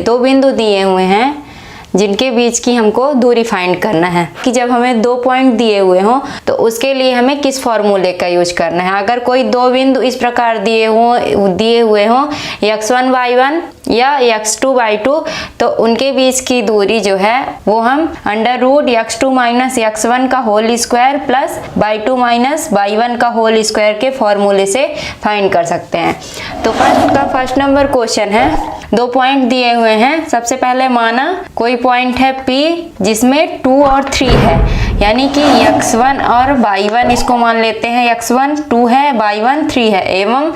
दो बिंदु दिए हुए हैं जिनके बीच की हमको दूरी फाइंड करना है कि जब हमें 2 पॉइंट दिए हुए हों तो उसके लिए हमें किस फॉर्मूले का यूज करना है। अगर कोई दो बिंदु इस प्रकार दिए हुए हों x1/1 या x2/2 तो उनके बीच की दूरी जो है वो हम √x2 - x1 का whole square plus y2 - y1 का होल स्क्वायर के फॉर्मूले से फाइंड कर सकते हैं। तो फर्स्ट नंबर क्वेश्चन है, 2 पॉइंट दिए हुए हैं। सबसे पहले माना कोई पॉइंट है P जिसमें 2 और 3 है, यानी कि x1 और y1 इसको मान लेते हैं। x1 2 है, y1 3 है, एवं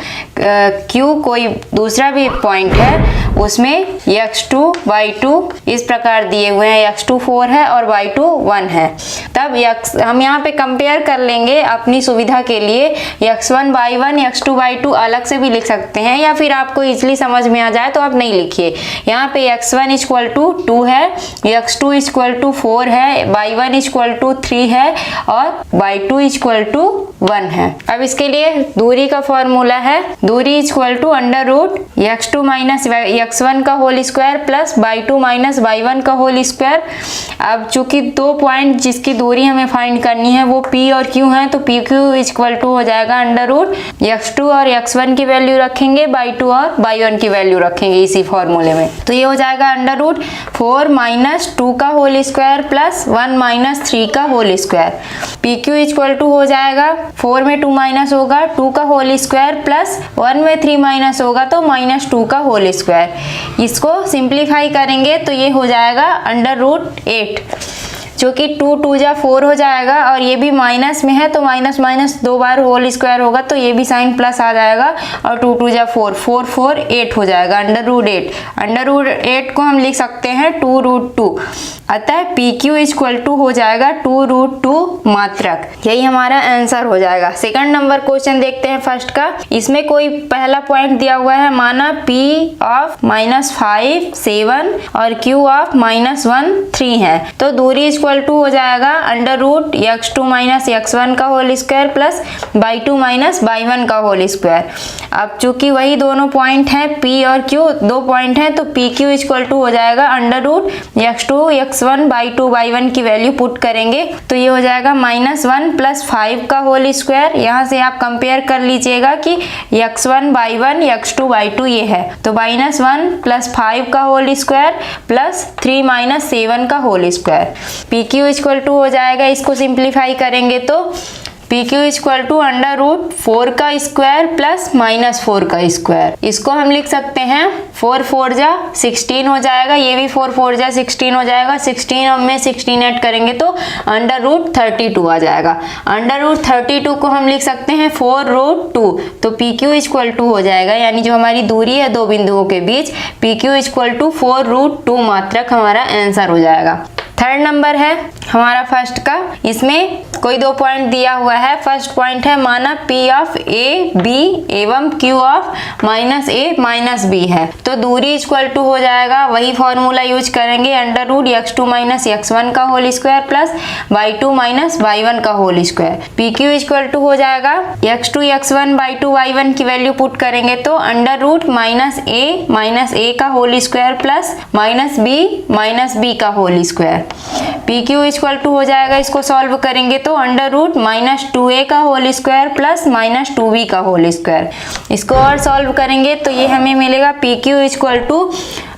Q कोई दूसरा भी पॉइंट है उसमें x2 y2 इस प्रकार दिए हुए हैं, x2 4 है और y2 1 है। तब हम यहाँ पे कंपेयर कर लेंगे अपनी सुविधा के लिए। x1 y1 x2 y2 अलग से भी लिख सकते हैं, या फिर आपको इजली समझ में आ जाए तो आप नहीं लिखिए। यहाँ पे x1 = 2 है, x2 = 4 है, y1 = 3 है और y2 = 1 है। अब इसके लिए दूरी का फॉर्मूला है, दूरी √x2 - x1 का whole square plus y2 - y1 का होल स्क्वायर। अब चूंकि 2 पॉइंट जिसकी दूरी हमें फाइंड करनी है वो P और Q हैं, तो PQ = हो जाएगा √x2 और x1 की वैल्यू रखेंगे, y2 और y1 की वैल्यू रखेंगे इसी फॉर्मूले में। तो ये हो जाएगा √4 - 2 का होल स्क्वायर प्लस 1 - 3 का होल स्क्वायर। PQ = हो जाएगा 4 में 2 माइनस होगा 2 का होल स्क्वायर प्लस 1 में 3 माइनस होगा तो -2 का होल स्क्वायर। इसको सिंप्लीफाई करेंगे तो ये हो जाएगा √8, जो कि 2 2 जा 4 हो जाएगा और ये भी माइनस में है तो माइनस माइनस 2 बार होल स्क्वायर होगा तो ये भी साइन प्लस आ जाएगा और 2 2 जा 4 4 4 8 हो जाएगा √8। √8 को हम लिख सकते हैं 2√2। अतः PQ = हो जाएगा 2√2 मात्रक। यही हमारा आंसर हो जाएगा। सेकंड नंबर क्वेश्चन देखते हैं फर्स्ट का। इसमें कोई पहला पॉइंट दिया हुआ है, माना P of -5 7 और Q of -1 3 है। तो दूरी = हो जाएगा √x2 - x1 का whole square plus y2 - y1 का होल स्क्वायर। अब चूंकि वही दोनों पॉइंट हैं P और Q, 2 पॉइंट हैं, तो PQ = हो जाएगा √x2 x1 y2 y1 की वैल्यू पुट करेंगे तो ये हो जाएगा -1 + 5 का होल स्क्वायर। यहाँ से आप कंपेयर कर लीजिएगा कि x1 y1 x2 y2 ये है, तो -1 + 5 का होल स्क्वायर प्लस 3 - 7 का होल स्क्वायर। PQ = हो जाएगा, इसको सिंप्लीफाई करेंगे तो PQ = √4 का स्क्वायर प्लस -4 का स्क्वायर। इसको हम लिख सकते हैं 4 4 जा 16 हो जाएगा, ये भी 4 4 जा 16 हो जाएगा। 16 में 16 ऐड करेंगे तो √32 आ जाएगा। √32 को हम लिख सकते हैं 4√2, तो PQ = हो जाएगा, यानी जो हमारी दूरी है दो बिंदुओं के बीच, PQ = 4√2 मात्रक हमारा आंसर हो जाएगा। थर्ड नंबर है हमारा फर्स्ट का। इसमें कोई 2 पॉइंट दिया हुआ है। फर्स्ट पॉइंट है, माना P of A B एवं Q of -A -B है। तो दूरी = हो जाएगा, वही फॉर्मूला यूज करेंगे, √x2 - x1 का whole square plus y2 - y1 का होल स्क्वायर। PQ = हो जाएगा x2 x1 y2 y1 की वैल्यू पुट करेंगे तो √-A - A का होल स्क्वायर प्लस -B का होल स्क्वायर। PQ = हो जाएगा, इसको सॉल्व करेंगे तो √-2A का होल स्क्वायर प्लस -2B का होल स्क्वायर। इसको और सॉल्व करेंगे तो ये हमें मिलेगा PQ =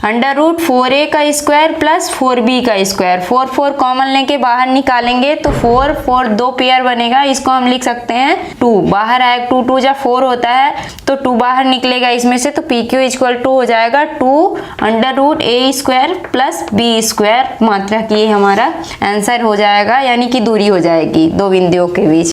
√4A का स्क्वायर प्लस 4B का स्क्वायर। 4 4 कॉमन लेके बाहर निकालेंगे तो 4 4 2 पेयर बनेगा, इसको हम लिख सकते हैं 2। बाहर आएगा 2 2 जा 4 होता है तो 2 बाहर निकलेगा इसमें से, तो PQ = हो जाएगा 2 √A² प्लस B² मात्रा की हमारा आंसर हो जाएगा, यानी कि दूरी हो जाएगी दो बिंदुओं के बीच।